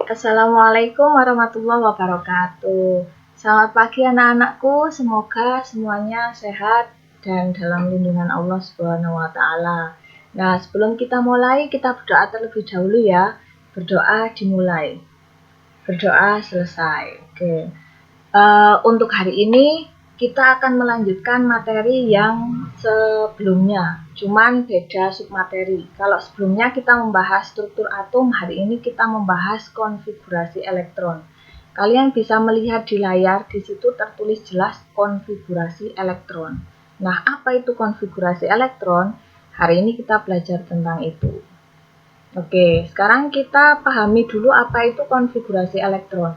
Assalamualaikum warahmatullahi wabarakatuh. Selamat pagi anak-anakku, semoga semuanya sehat dan dalam lindungan Allah Subhanahu wa taala. Nah, sebelum kita mulai, kita berdoa terlebih dahulu ya. Berdoa dimulai. Berdoa selesai. Oke. Untuk hari ini kita akan melanjutkan materi yang sebelumnya, cuman beda submateri. Kalau sebelumnya kita membahas struktur atom, hari ini kita membahas konfigurasi elektron. Kalian bisa melihat di layar, di situ tertulis jelas konfigurasi elektron. Nah, apa itu konfigurasi elektron? Hari ini kita belajar tentang itu. Oke, sekarang kita pahami dulu apa itu konfigurasi elektron.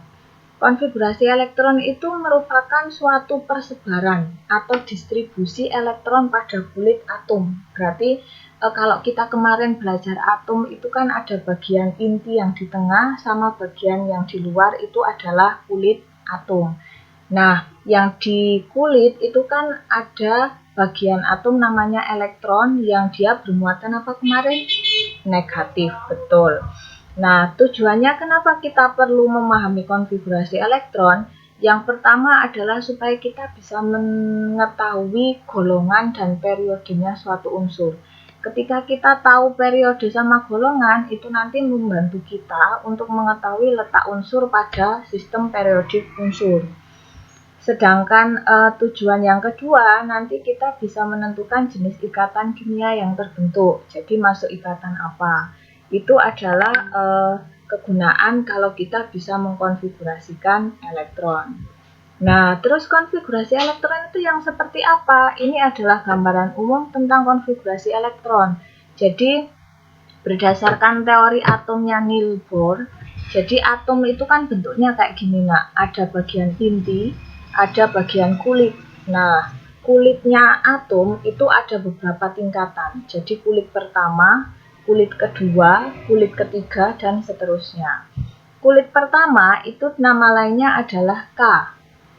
Konfigurasi elektron itu merupakan suatu persebaran atau distribusi elektron pada kulit atom. Berarti kalau kita kemarin belajar atom itu kan ada bagian inti yang di tengah sama bagian yang di luar itu adalah kulit atom. Nah, yang di kulit itu kan ada bagian atom namanya elektron yang dia bermuatan apa kemarin? Negatif, betul. Nah, tujuannya kenapa kita perlu memahami konfigurasi elektron? Yang pertama adalah supaya kita bisa mengetahui golongan dan periodenya suatu unsur. Ketika kita tahu periode sama golongan, itu nanti membantu kita untuk mengetahui letak unsur pada sistem periodik unsur. Sedangkan tujuan yang kedua, nanti kita bisa menentukan jenis ikatan kimia yang terbentuk. Jadi masuk ikatan apa? Itu adalah kegunaan kalau kita bisa mengkonfigurasikan elektron. Nah, terus konfigurasi elektron itu yang seperti apa? Ini adalah gambaran umum tentang konfigurasi elektron. Jadi, berdasarkan teori atomnya Niels Bohr, jadi atom itu kan bentuknya kayak gini, nak. Ada bagian inti, ada bagian kulit. Nah, kulitnya atom itu ada beberapa tingkatan. Jadi kulit pertama, kulit kedua, kulit ketiga, dan seterusnya. Kulit pertama itu nama lainnya adalah K.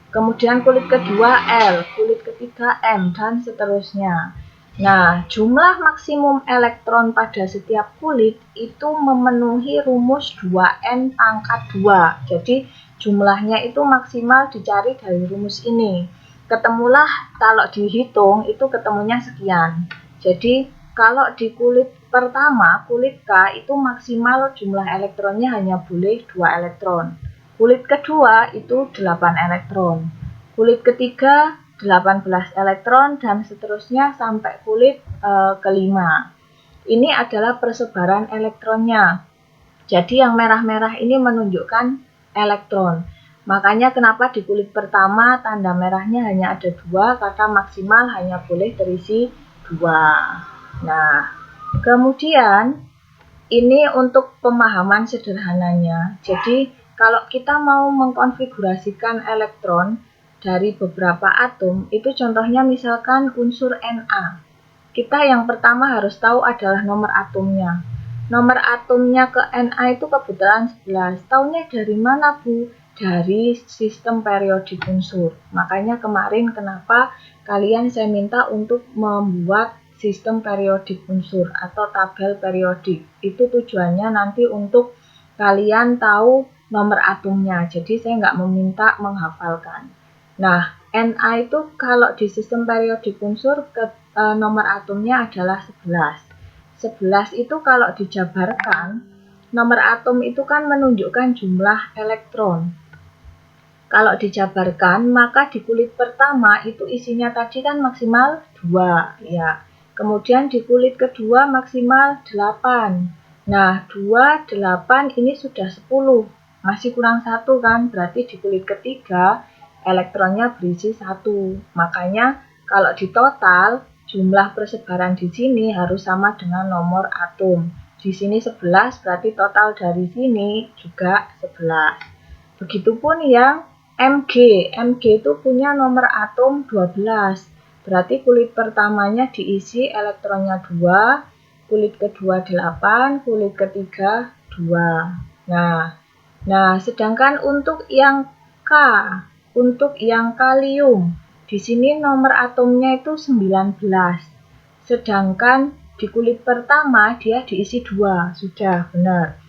Kemudian kulit kedua L, kulit ketiga M, dan seterusnya. Nah, jumlah maksimum elektron pada setiap kulit itu memenuhi rumus 2N pangkat 2. Jadi, jumlahnya itu maksimal dicari dari rumus ini. Ketemulah kalau dihitung itu ketemunya sekian. Jadi, kalau di kulit pertama, kulit K itu maksimal jumlah elektronnya hanya boleh 2 elektron. Kulit kedua itu 8 elektron. Kulit ketiga 18 elektron dan seterusnya sampai kulit kelima. Ini adalah persebaran elektronnya. Jadi yang merah-merah ini menunjukkan elektron. Makanya kenapa di kulit pertama tanda merahnya hanya ada 2 karena maksimal hanya boleh terisi 2. Nah, kemudian ini untuk pemahaman sederhananya. Jadi kalau kita mau mengkonfigurasikan elektron dari beberapa atom, itu contohnya misalkan unsur Na. Kita yang pertama harus tahu adalah nomor atomnya. Nomor atomnya ke Na itu kebetulan 11. Taunya dari mana, Bu? Dari sistem periodik unsur. Makanya kemarin kenapa kalian saya minta untuk membuat sistem periodik unsur atau tabel periodik. Itu tujuannya nanti untuk kalian tahu nomor atomnya. Jadi saya nggak meminta menghafalkan. Nah, Na itu kalau di sistem periodik unsur nomor atomnya adalah 11. 11 itu kalau dijabarkan, nomor atom itu kan menunjukkan jumlah elektron. Kalau dijabarkan, maka di kulit pertama itu isinya tadi kan maksimal 2, ya. Kemudian di kulit kedua maksimal 8. Nah, 2, 8 ini sudah 10. Masih kurang 1 kan? Berarti di kulit ketiga elektronnya berisi 1. Makanya kalau di total jumlah persebaran di sini harus sama dengan nomor atom. Di sini 11 berarti total dari sini juga 11. Begitupun yang Mg. Mg itu punya nomor atom 12. Berarti kulit pertamanya diisi elektronnya 2, kulit kedua 8, kulit ketiga 2. Nah, sedangkan untuk yang K, untuk yang kalium, di sini nomor atomnya itu 19. Sedangkan di kulit pertama dia diisi 2, sudah benar.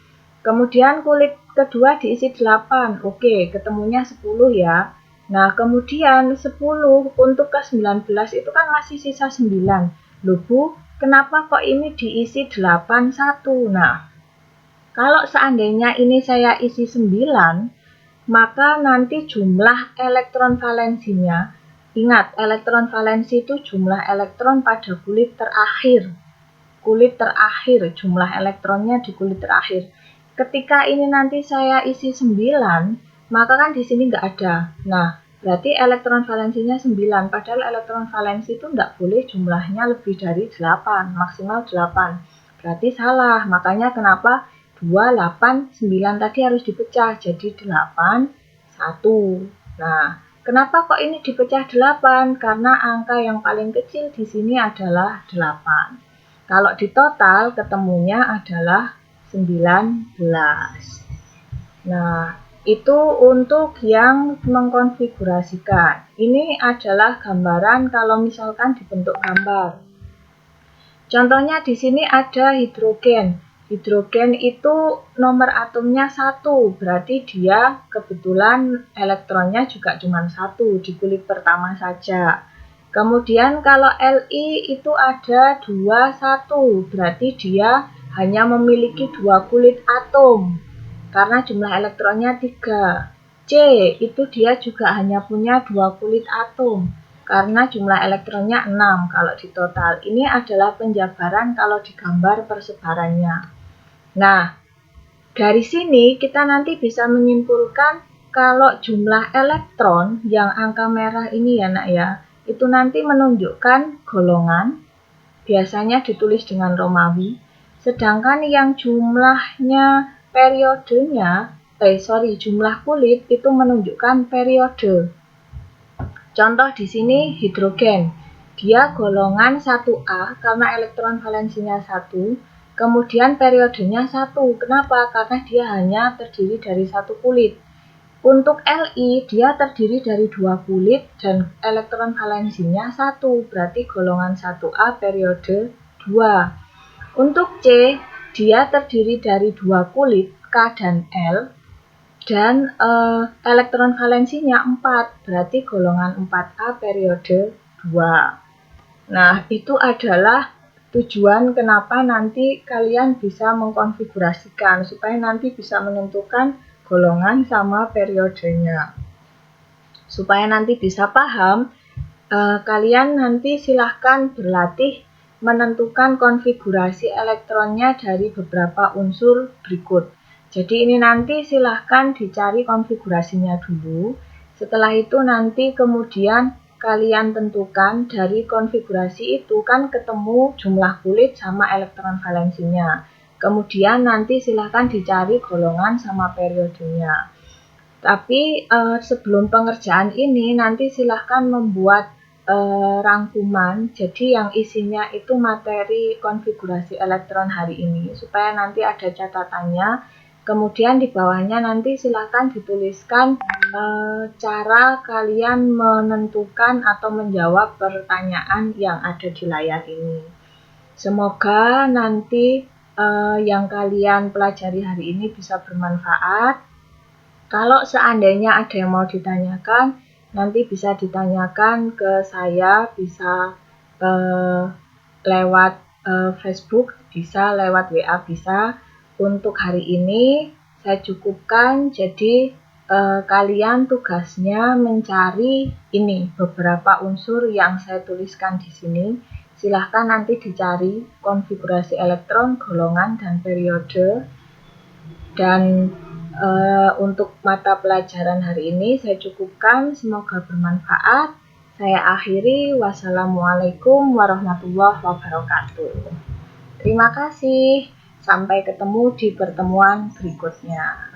Kemudian kulit kedua diisi 8. Oke, ketemunya 10 ya. Nah, kemudian 10 untuk ke 19 itu kan masih sisa 9. Loh Bu, kenapa kok ini diisi 8 1? Nah, kalau seandainya ini saya isi 9, maka nanti jumlah elektron valensinya, ingat elektron valensi itu jumlah elektron pada kulit terakhir. Kulit terakhir, jumlah elektronnya di kulit terakhir. Ketika ini nanti saya isi 9, maka kan di sini nggak ada. Nah, berarti elektron valensinya 9, padahal elektron valensi itu nggak boleh jumlahnya lebih dari 8, maksimal 8. Berarti salah, makanya kenapa 2, 8, 9 tadi harus dipecah, jadi 8, 1. Nah, kenapa kok ini dipecah 8? Karena angka yang paling kecil di sini adalah 8. Kalau di total ketemunya adalah 19. Nah, itu untuk yang mengkonfigurasikan. Ini adalah gambaran kalau misalkan dibentuk gambar. Contohnya di sini ada hidrogen. Hidrogen itu nomor atomnya 1, berarti dia kebetulan elektronnya juga cuma 1 di kulit pertama saja. Kemudian kalau Li itu ada 2, 1, berarti dia hanya memiliki 2 kulit atom, karena jumlah elektronnya 3. C itu dia juga hanya punya 2 kulit atom, karena jumlah elektronnya 6 kalau di total. Ini adalah penjabaran kalau digambar persebarannya. Nah, dari sini kita nanti bisa menyimpulkan kalau jumlah elektron yang angka merah ini ya nak ya, itu nanti menunjukkan golongan, biasanya ditulis dengan Romawi, sedangkan yang jumlahnya periodenya, jumlah kulit itu menunjukkan periode. Contoh di sini hidrogen, dia golongan 1A karena elektron valensinya 1, kemudian periodenya 1. Kenapa? Karena dia hanya terdiri dari 1 kulit. Untuk Li, dia terdiri dari 2 kulit dan elektron valensinya 1, berarti golongan 1A periode 2. Untuk C, dia terdiri dari 2 kulit, K dan L, dan elektron valensinya 4, berarti golongan 4A periode 2. Nah, itu adalah tujuan kenapa nanti kalian bisa mengkonfigurasikan, supaya nanti bisa menentukan golongan sama periodenya. Supaya nanti bisa paham, kalian nanti silahkan berlatih menentukan konfigurasi elektronnya dari beberapa unsur berikut. Jadi ini nanti silahkan dicari konfigurasinya dulu. Setelah itu nanti kemudian kalian tentukan dari konfigurasi itu kan ketemu jumlah kulit sama elektron valensinya. Kemudian nanti silahkan dicari golongan sama periodenya. Tapi sebelum pengerjaan ini nanti silahkan membuat rangkuman, jadi yang isinya itu materi konfigurasi elektron hari ini, supaya nanti ada catatannya. Kemudian di bawahnya nanti silahkan dituliskan cara kalian menentukan atau menjawab pertanyaan yang ada di layar ini. Semoga nanti yang kalian pelajari hari ini bisa bermanfaat. Kalau seandainya ada yang mau ditanyakan, nanti bisa ditanyakan ke saya, bisa lewat Facebook, bisa lewat WA, bisa. Untuk hari ini saya cukupkan, jadi kalian tugasnya mencari ini beberapa unsur yang saya tuliskan di sini. Silahkan nanti dicari konfigurasi elektron, golongan, dan periode. Dan untuk mata pelajaran hari ini saya cukupkan, semoga bermanfaat. Saya akhiri, wassalamualaikum warahmatullahi wabarakatuh. Terima kasih, sampai ketemu di pertemuan berikutnya.